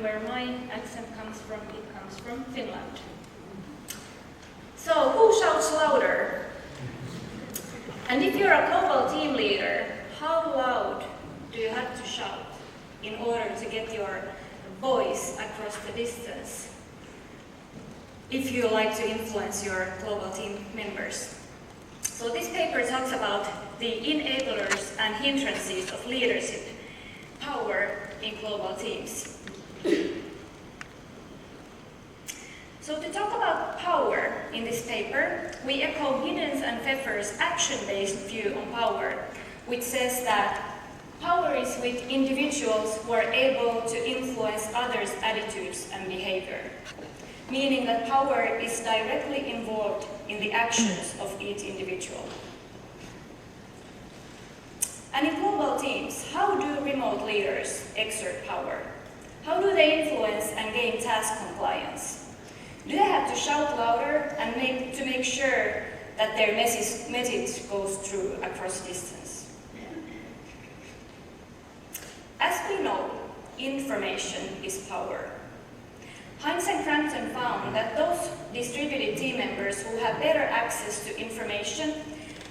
where my accent comes from, it comes from Finland. So, who shouts louder? And if you're a global team leader, how loud do you have to shout in order to get your voice across the distance if you like to influence your global team members? So this paper talks about the enablers and hindrances of leadership power in global teams. So to talk about power in this paper, we echo Giddens and Pfeffer's action-based view on power, which says that power is with individuals who are able to influence others' attitudes and behavior, meaning that power is directly involved in the actions of each individual. And in global teams, how do remote leaders exert power? How do they influence and gain task compliance? Do they have to shout louder and to make sure that their message goes through across distance? As we know, information is power. Hines and Crampton found that those distributed team members who have better access to information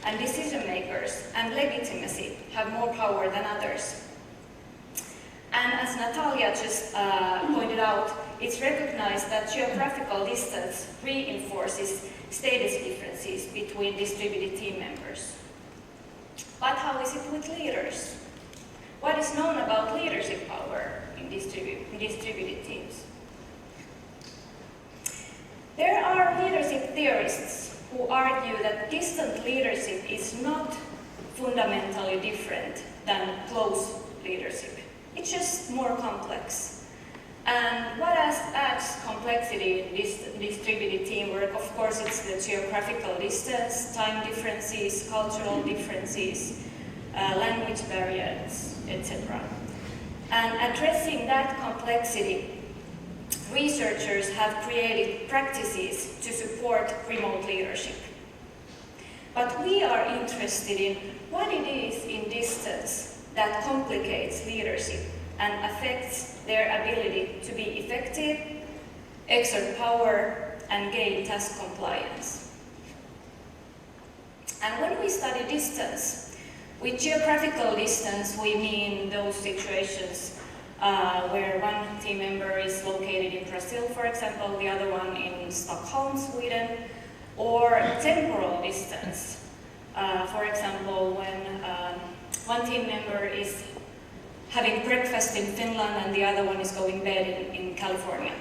and decision makers and legitimacy have more power than others. And as Natalia just pointed out, it's recognized that geographical distance reinforces status differences between distributed team members. But how is it with leaders? What is known about leadership power in distributed teams? There are leadership theorists who argue that distant leadership is not fundamentally different than close leadership. It's just more complex. And what adds complexity in distributed teamwork? Of course, it's the geographical distance, time differences, cultural differences, language barriers, etc. And addressing that complexity, researchers have created practices to support remote leadership. But we are interested in what it is in distance that complicates leadership and affects their ability to be effective, exert power, and gain task compliance. And when we study distance, with geographical distance we mean those situations where one team member is located in Brazil, for example, the other one in Stockholm, Sweden, or temporal distance. For example, when one team member is having breakfast in Finland and the other one is going to bed in California.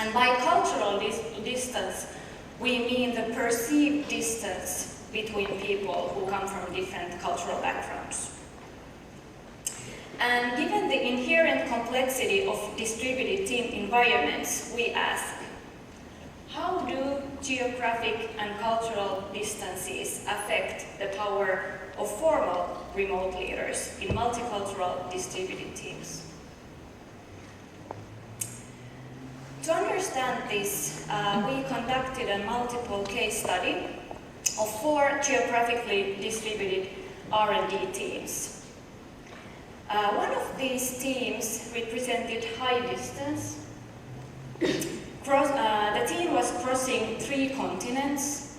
And by cultural distance, we mean the perceived distance between people who come from different cultural backgrounds. And given the inherent complexity of distributed team environments, we ask, how do geographic and cultural distances affect the power of formal remote leaders in multicultural distributed teams? To understand this, we conducted a multiple case study of 4 geographically distributed R&D teams. One of these teams represented high distance. The team was crossing 3 continents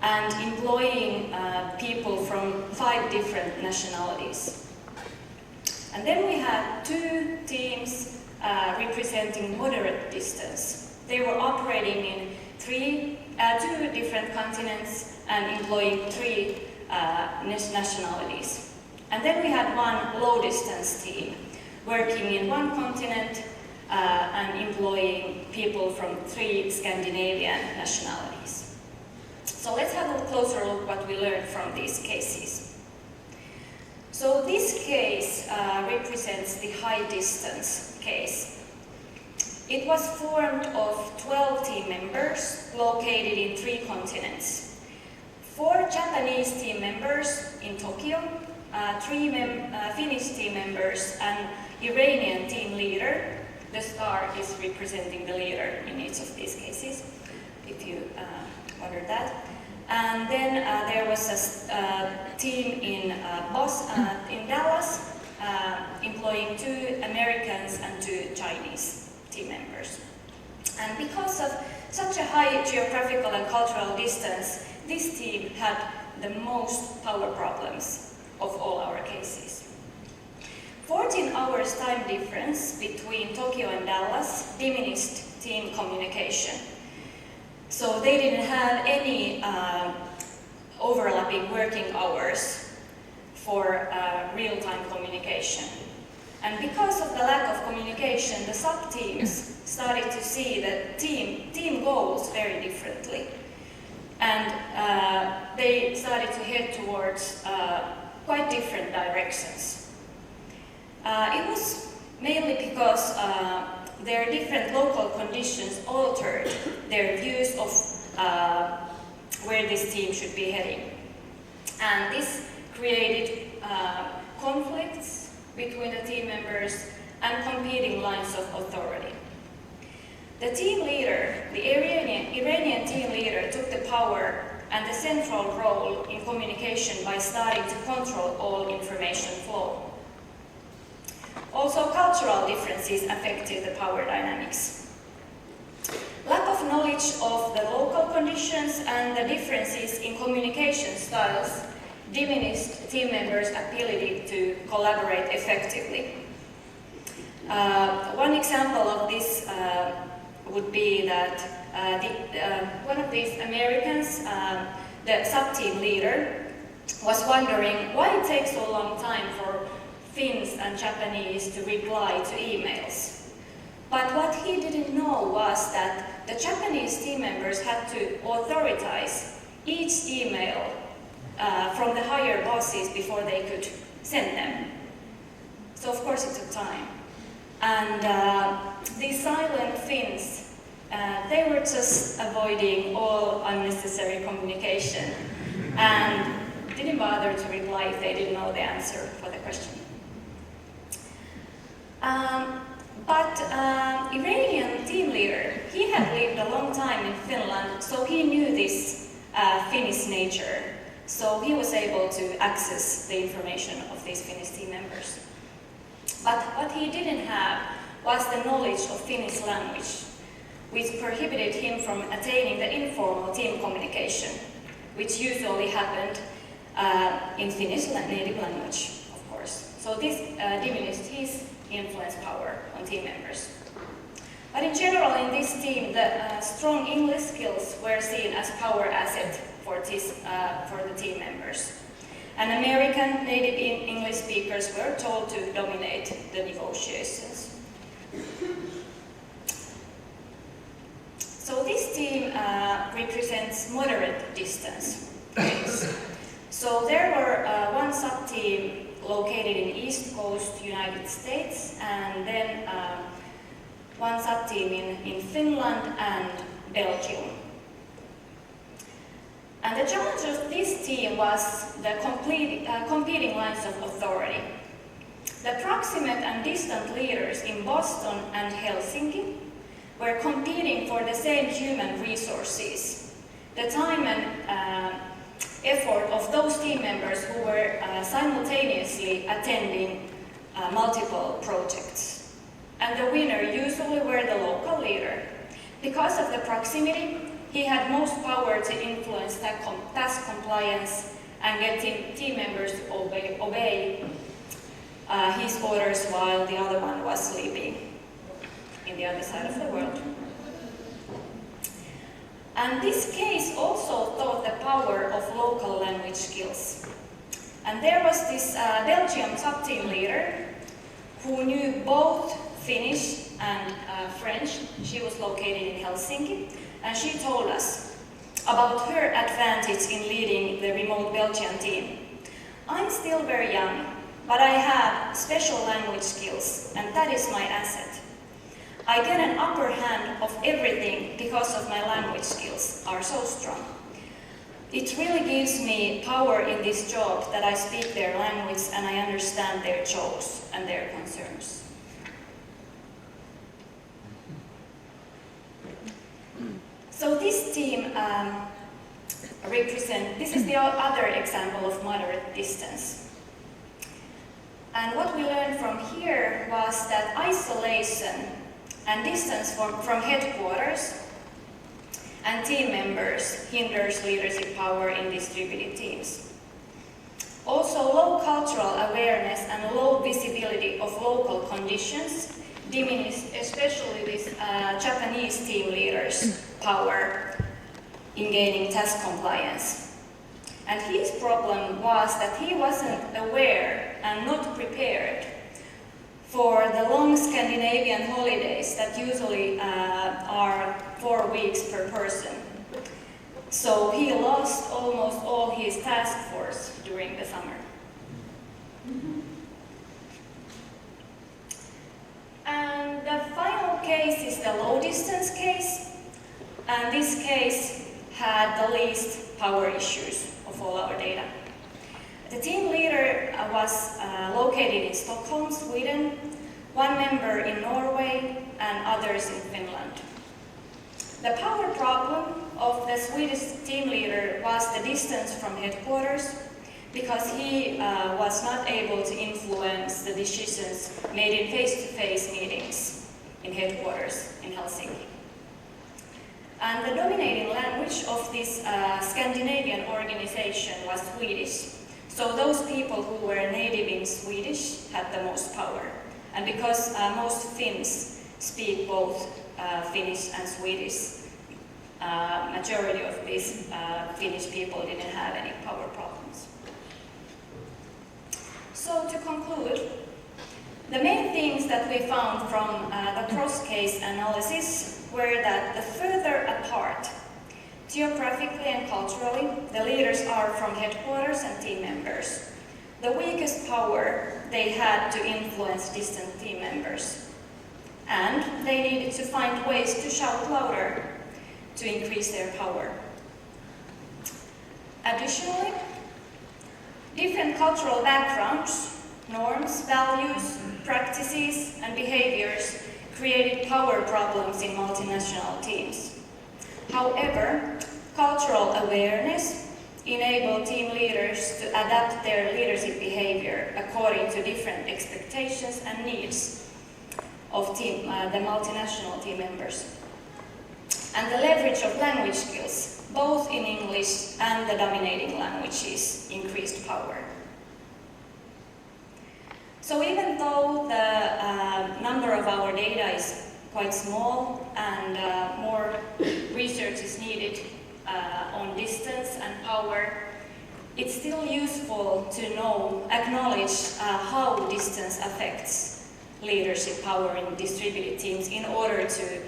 and employing people from 5 different nationalities. And then we had 2 teams representing moderate distance. They were operating in 2 different continents and employing 3 nationalities. And then we had 1 low distance team working in 1 continent and employing people from 3 Scandinavian nationalities. So let's have a closer look what we learned from these cases. So this case represents the high distance case. It was formed of 12 team members located in 3 continents. 4 Japanese team members in Tokyo, 3 Finnish team members, and Iranian team leader. The star is representing the leader in each of these cases, if you wondered that. And then there was a team in Bosch in Dallas, employing 2 Americans and 2 Chinese team members. And because of such a high geographical and cultural distance, this team had the most power problems of all our cases. 14 hours time difference between Tokyo and Dallas diminished team communication. So they didn't have any overlapping working hours for real-time communication. And because of the lack of communication, the sub-teams started to see the team goals very differently. And they started to head towards quite different directions. It was mainly because their different local conditions altered their views of where this team should be heading. And this created conflicts between the team members and competing lines of authority. The team leader, the Iranian team leader, took the power and the central role in communication by starting to control all information flow. Also, cultural differences affected the power dynamics. Lack of knowledge of the local conditions and the differences in communication styles diminished team members' ability to collaborate effectively. One example of this would be that one of these Americans, the sub-team leader, was wondering why it takes so long time for Finns and Japanese to reply to emails. But what he didn't know was that the Japanese team members had to authorize each email from the higher bosses before they could send them. So of course it took time. And these silent Finns, they were just avoiding all unnecessary communication and didn't bother to reply if they didn't know the answer for the question. But Iranian team leader, he had lived a long time in Finland, so he knew this Finnish nature. So he was able to access the information of these Finnish team members. But what he didn't have was the knowledge of Finnish language, which prohibited him from attaining the informal team communication, which usually happened in Finnish native language, of course. So this diminished his influence power on team members. But in general, in this team, the strong English skills were seen as power asset for the team members. And American native English speakers were told to dominate the negotiations. So this team represents moderate distance games. So there were one sub-team located in East Coast, United States, and then one sub-team in Finland and Belgium. And the challenge of this team was the competing lines of authority. The proximate and distant leaders in Boston and Helsinki were competing for the same human resources, the time and effort of those team members who were simultaneously attending multiple projects. And the winner usually were the local leader. Because of the proximity, he had most power to influence task compliance and get team members to obey his orders while the other one was sleeping in the other side of the world. And this case also taught the power of local language skills. And there was this Belgian sub-team leader who knew both Finnish and French. She was located in Helsinki, and she told us about her advantage in leading the remote Belgian team. I'm still very young, but I have special language skills, and that is my asset. I get an upper hand of everything because of my language skills are so strong. It really gives me power in this job that I speak their language and I understand their jokes and their concerns. So this team this is the other example of moderate distance. And what we learned from here was that isolation and distance from headquarters and team members hinders leadership power in distributed teams. Also, low cultural awareness and low visibility of local conditions diminish especially this Japanese team leaders' power in gaining task compliance. And his problem was that he wasn't aware and not prepared for the long Scandinavian holidays that usually are 4 weeks per person. So he lost almost all his task force during the summer. And the final case is the low distance case. And this case had the least power issues of all our data. The team leader was located in Stockholm, Sweden, one member in Norway, and others in Finland. The power problem of the Swedish team leader was the distance from headquarters, because he was not able to influence the decisions made in face-to-face meetings in headquarters in Helsinki. And the dominating language of this Scandinavian organization was Swedish. So those people who were native in Swedish had the most power. And because most Finns speak both Finnish and Swedish, majority of these Finnish people didn't have any power problems. So to conclude, the main things that we found from the cross-case analysis were that the further apart, geographically and culturally, the leaders are from headquarters and team members, the weakest power they had to influence distant team members. And they needed to find ways to shout louder to increase their power. Additionally, different cultural backgrounds, norms, values, practices, and behaviors created power problems in multinational teams. However, cultural awareness enabled team leaders to adapt their leadership behavior according to different expectations and needs of the multinational team members. And the leverage of language skills, both in English and the dominating languages, increased power. So even though the number of our data is quite small and more research is needed on distance and power, it's still useful to acknowledge how distance affects leadership power in distributed teams in order to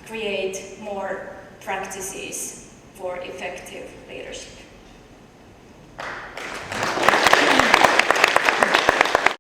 create more practices for effective leadership.